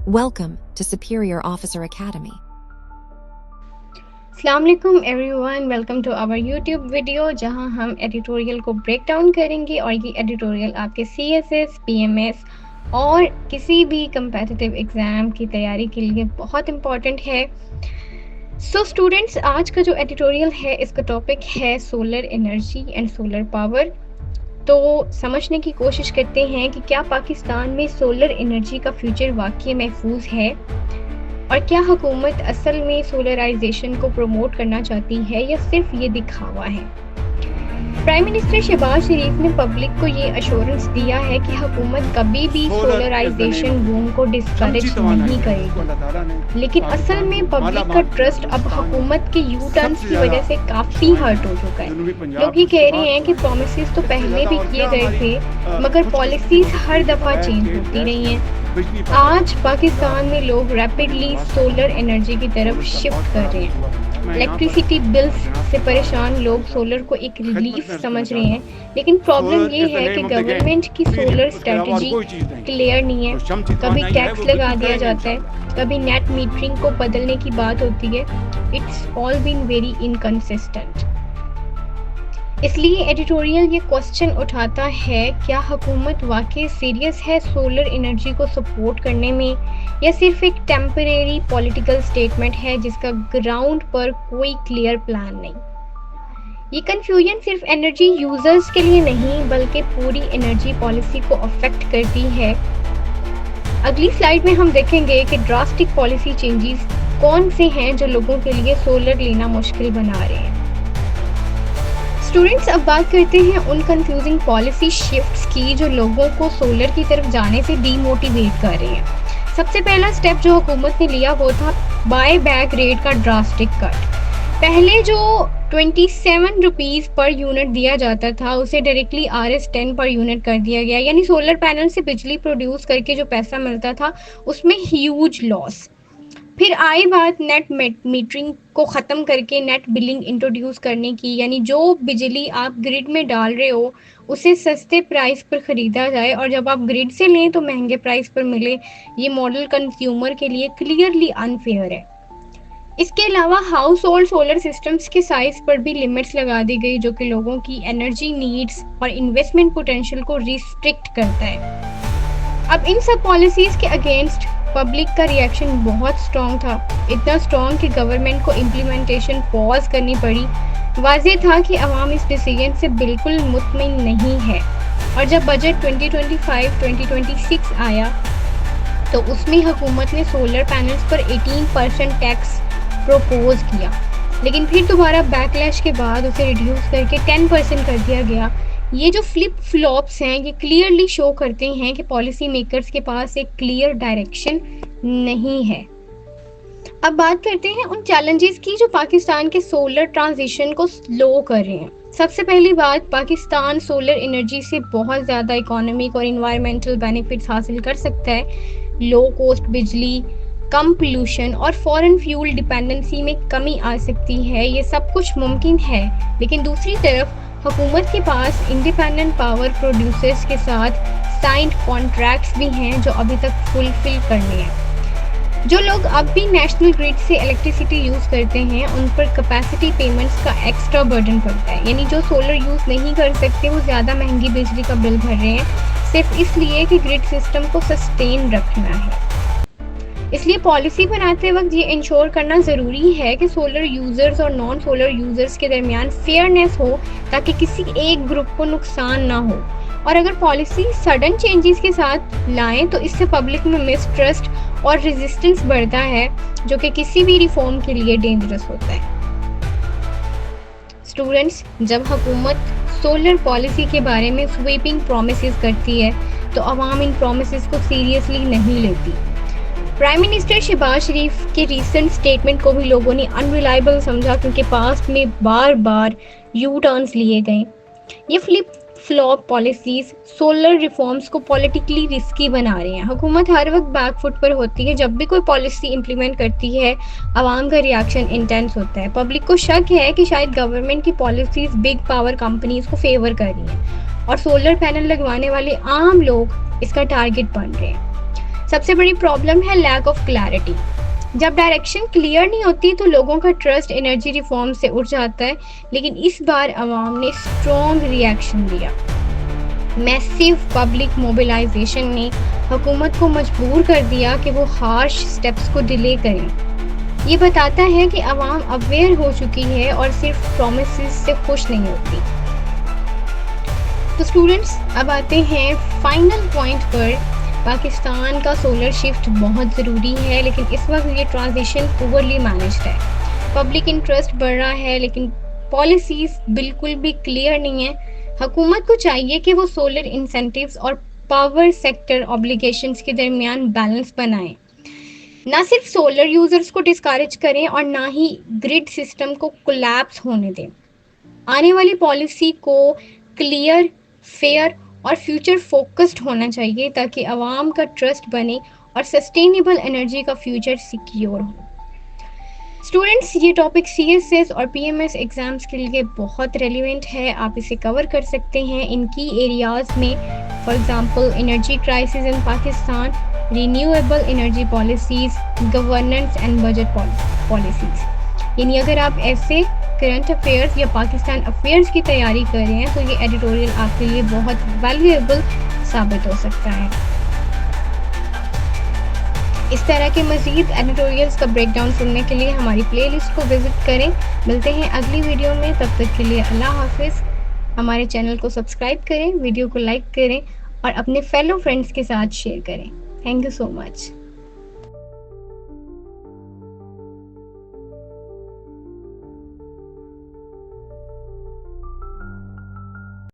Welcome to Superior Officer Academy. अस्सलामुअलैकुम everyone, welcome to our YouTube video जहां हम editorial को ब्रेक डाउन करेंगे और ये एडिटोरियल आपके CSS, PMS और किसी भी कम्पिटिटिव एग्ज़ाम की तैयारी के लिए बहुत इम्पॉर्टेंट है। सो स्टूडेंट्स, आज का जो एडिटोरियल है इसका टॉपिक है solar energy and solar power. तो समझने की कोशिश करते हैं कि क्या पाकिस्तान में सोलर एनर्जी का फ्यूचर वाकई महफूज है और क्या हुकूमत असल में सोलराइजेशन को प्रमोट करना चाहती है या सिर्फ ये दिखावा है। प्राइम मिनिस्टर शहबाज शरीफ ने पब्लिक को ये अश्योरेंस दिया है कि हुकूमत कभी भी सोलराइजेशन बूम को डिस्करेज नहीं करेगी, लेकिन असल में पब्लिक का ट्रस्ट अब हुकूमत के यू टर्न्स की वजह से काफ़ी हर्ट हो चुका है। लोग ये कह रहे हैं कि प्रोमिसेस तो पहले भी किए गए थे मगर पॉलिसीज हर दफ़ा चेंज होती रही हैं। आज पाकिस्तान में लोग रैपिडली सोलर एनर्जी की तरफ शिफ्ट कर रहे हैं। इलेक्ट्रिसिटी बिल्स से परेशान लोग सोलर को एक रिलीफ समझ रहे हैं, लेकिन प्रॉब्लम ये है कि गवर्नमेंट की सोलर स्ट्रेटजी क्लियर नहीं है। कभी टैक्स लगा दिया जाता है, कभी नेट मीटरिंग को बदलने की बात होती है। It's all been very inconsistent. इसलिए एडिटोरियल ये क्वेश्चन उठाता है, क्या हुकूमत वाकई सीरियस है सोलर एनर्जी को सपोर्ट करने में या सिर्फ एक टेम्परेरी पॉलिटिकल स्टेटमेंट है जिसका ग्राउंड पर कोई क्लियर प्लान नहीं। ये कंफ्यूजन सिर्फ एनर्जी यूजर्स के लिए नहीं बल्कि पूरी एनर्जी पॉलिसी को अफेक्ट करती है। अगली स्लाइड में हम देखेंगे कि ड्रास्टिक पॉलिसी चेंजेस कौन से हैं जो लोगों के लिए सोलर लेना मुश्किल बना रहे हैं। स्टूडेंट्स, अब बात करते हैं उन कंफ्यूजिंग पॉलिसी शिफ्ट्स की जो लोगों को सोलर की तरफ जाने से डीमोटिवेट कर रहे हैं। सबसे पहला स्टेप जो हुकूमत ने लिया वो था बाय बैक रेट का ड्रास्टिक कट। पहले जो 27 रुपीज़ पर यूनिट दिया जाता था उसे डायरेक्टली RS10 पर यूनिट कर दिया गया, यानी सोलर पैनल से बिजली प्रोड्यूस करके जो पैसा मिलता था उसमें ह्यूज लॉस। फिर आई बात नेट मीटरिंग को ख़त्म करके नेट बिलिंग इंट्रोड्यूस करने की, यानी जो बिजली आप ग्रिड में डाल रहे हो उसे सस्ते प्राइस पर ख़रीदा जाए और जब आप ग्रिड से लें तो महंगे प्राइस पर मिले। ये मॉडल कंज्यूमर के लिए क्लियरली अनफेयर है। इसके अलावा हाउस होल्ड सोलर सिस्टम्स के साइज पर भी लिमिट्स लगा दी गई जो कि लोगों की एनर्जी नीड्स और इन्वेस्टमेंट पोटेंशियल को रिस्ट्रिक्ट करता है। अब इन सब पॉलिसीज़ के अगेंस्ट पब्लिक का रिएक्शन बहुत स्ट्रॉन्ग था, इतना स्ट्रॉन्ग कि गवर्नमेंट को इम्प्लीमेंटेशन पॉज करनी पड़ी। वाज़ेह था कि अवाम इस डिसीजन से बिल्कुल मुतमिन नहीं है और जब बजट 2025-2026 आया तो उसमें हुकूमत ने सोलर पैनल्स पर 18% टैक्स प्रपोज किया, लेकिन फिर दोबारा बैकलैश के बाद उसे रिड्यूस करके 10% कर दिया गया। ये जो फ्लिप फ्लॉप्स हैं ये क्लियरली शो करते हैं कि पॉलिसी मेकर्स के पास एक क्लियर डायरेक्शन नहीं है। अब बात करते हैं उन चैलेंजेस की जो पाकिस्तान के सोलर ट्रांजिशन को स्लो कर रहे हैं। सबसे पहली बात, पाकिस्तान सोलर एनर्जी से बहुत ज़्यादा इकोनॉमिक और इन्वायरमेंटल बेनिफिट्स हासिल कर सकता है। लो कॉस्ट बिजली, कम पोल्यूशन और फॉरेन फ्यूल डिपेंडेंसी में कमी आ सकती है। ये सब कुछ मुमकिन है, लेकिन दूसरी तरफ हुकूमत के पास इंडिपेंडेंट पावर प्रोड्यूसर्स के साथ साइंड कॉन्ट्रैक्ट्स भी हैं जो अभी तक फुलफिल करने हैं। जो लोग अब भी नेशनल ग्रिड से इलेक्ट्रिसिटी यूज़ करते हैं उन पर कैपेसिटी पेमेंट्स का एक्स्ट्रा बर्डन पड़ता है, यानी जो सोलर यूज़ नहीं कर सकते वो ज़्यादा महंगी बिजली का बिल भर रहे हैं सिर्फ इसलिए कि ग्रिड सिस्टम को सस्टेन रखना है। इसलिए पॉलिसी बनाते वक्त ये इंश्योर करना ज़रूरी है कि सोलर यूज़र्स और नॉन सोलर यूज़र्स के दरमियान फेयरनेस हो ताकि किसी एक ग्रुप को नुकसान ना हो। और अगर पॉलिसी सडन चेंजेस के साथ लाएं तो इससे पब्लिक में मिसट्रस्ट और रेजिस्टेंस बढ़ता है जो कि किसी भी रिफॉर्म के लिए डेंजरस होता है। स्टूडेंट्स, जब हुकूमत सोलर पॉलिसी के बारे में स्वीपिंग प्रॉमिसेस करती है तो अवाम इन प्रॉमिसेस को सीरियसली नहीं लेती। प्राइम मिनिस्टर शहबाज शरीफ के रीसेंट स्टेटमेंट को भी लोगों ने अनरिलायबल समझा क्योंकि पास्ट में बार बार यू टर्न्स लिए गए। ये flip flop policies solar reforms को पॉलिटिकली रिस्की बना रहे हैं। हुकूमत हर वक्त बैकफुट पर होती है। जब भी कोई पॉलिसी इंप्लीमेंट करती है आवाम का रिएक्शन इंटेंस होता है। पब्लिक को शक है कि शायद गवर्नमेंट की पॉलिसीज बिग पावर कंपनीज को फेवर कर रही हैं और सोलर पैनल लगवाने वाले आम लोग इसका टारगेट बन रहे हैं। सबसे बड़ी प्रॉब्लम है लैक ऑफ क्लैरिटी। जब डायरेक्शन क्लियर नहीं होती तो लोगों का ट्रस्ट एनर्जी रिफॉर्म से उठ जाता है, लेकिन इस बार अवाम ने स्ट्रॉन्ग रिएक्शन दिया। मैसिव पब्लिक मोबिलाइजेशन ने हुकूमत को मजबूर कर दिया कि वो हार्श स्टेप्स को डिले करें। ये बताता है कि अवाम अवेयर हो चुकी है और सिर्फ प्रॉमिसेस से खुश नहीं होती। तो स्टूडेंट्स, अब आते हैं फाइनल पॉइंट पर। पाकिस्तान का सोलर शिफ्ट बहुत ज़रूरी है, लेकिन इस वक्त ये ट्रांजिशन पुअरली मैनेज्ड है। पब्लिक इंटरेस्ट बढ़ रहा है, लेकिन पॉलिसीज़ बिल्कुल भी क्लियर नहीं है। हुकूमत को चाहिए कि वो सोलर इंसेंटिव्स और पावर सेक्टर ऑब्लिगेशंस के दरमियान बैलेंस बनाएं। ना सिर्फ सोलर यूज़र्स को डिस्करेज करें और ना ही ग्रिड सिस्टम को कोलैप्स होने दें। आने वाली पॉलिसी को क्लियर, फेयर और फ्यूचर फोकस्ड होना चाहिए ताकि आवाम का ट्रस्ट बने और सस्टेनेबल एनर्जी का फ्यूचर सिक्योर हो। स्टूडेंट्स, ये टॉपिक सीएसएस और पीएमएस एग्जाम्स के लिए बहुत रेलिवेंट है। आप इसे कवर कर सकते हैं इन की एरियाज में, for example energy crisis in Pakistan, renewable energy policies, governance and budget policies. यानी अगर आप ऐसे करंट अफेयर्स या पाकिस्तान अफेयर्स की तैयारी कर रहे हैं तो ये एडिटोरियल आपके लिए बहुत वैल्यूएबल साबित हो सकता है। इस तरह के मज़ीद एडिटोरियल्स का ब्रेकडाउन सुनने के लिए हमारी प्लेलिस्ट को विजिट करें। मिलते हैं अगली वीडियो में, तब तक के लिए अल्लाह हाफिज़। हमारे चैनल को सब्सक्राइब करें, वीडियो को लाइक करें और अपने फेलो फ्रेंड्स के साथ शेयर करें। Thank you so much.